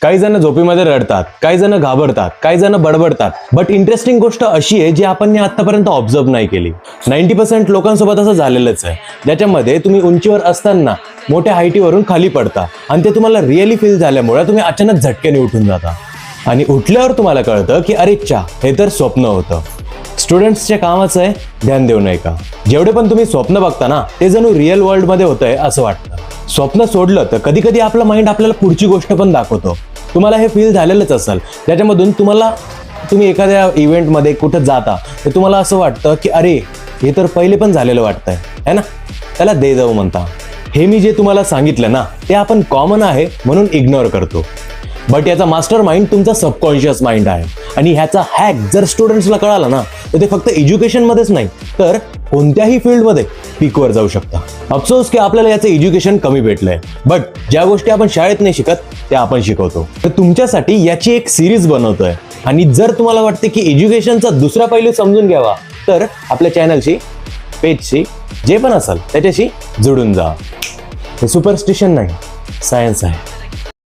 काही जण झोपेमध्ये रडतात, काही जण घाबरतात, काही जण बडबडतात. बट इंटरेस्टिंग गोष्ट अशी आहे जी आपण आतापर्यंत ऑब्झर्व नाही केली. 90% लोकांसोबत असं झालेलंच आहे, ज्याच्यामध्ये तुम्ही उंचीवर असताना मोठ्या हाईटीवरून खाली पडता आणि ते तुम्हाला रिअली फील झाल्यामुळे तुम्ही अचानक झटक्याने उठून जाता आणि उठल्यावर तुम्हाला कळतं की अरे चा, हे तर स्वप्न होतं. स्टुडंट्सच्या कामाचं आहे ध्यान देऊ नये का. जेवढे पण तुम्ही स्वप्न बघता ना, ते जणू रिअल वर्ल्ड मध्ये होतंय असं वाटतं. स्वप्न सोडलं तर कधी कधी आपलं माइंड आपल्याला पुढची गोष्ट पण दाखवतो. तुम्हाला हे फील झालेलंच असेल, त्याच्यामधून तुम्ही एखाद्या इव्हेंटमध्ये कुठं जाता तर तुम्हाला असं वाटतं की अरे हे तर पहिले पण झालेलं वाटतंय है ना, त्याला दे जाऊ म्हणता. हे मी जे तुम्हाला सांगितलं ना, ते आपण कॉमन आहे म्हणून इग्नोर करतो. बट याचा मास्टर माइंड तुमचा सबकॉन्शियस माइंड आहे आणि ह्याचा हॅक जर स्टुडंट्सला कळाला ना, तर ते फक्त एज्युकेशनमध्येच नाही तर कोणत्याही फील्डमध्ये पीकवर जाऊ शकता. अफसोस की आपल्याला याचं एज्युकेशन कमी भेटलंय, बट ज्या गोष्टी आपण शाळेत नाही शिकत त्या आपण शिकवतो. तर तुमच्यासाठी याची एक सिरीज बनवतोय आणि जर तुम्हाला वाटते की एज्युकेशनचा दुसरा पैलू समजून घ्यावा तर आपल्या चॅनलशी, पेजशी, जे पण असेल त्याच्याशी जोडून जा. हे सुपरस्टिशन नाही, सायन्स आहे.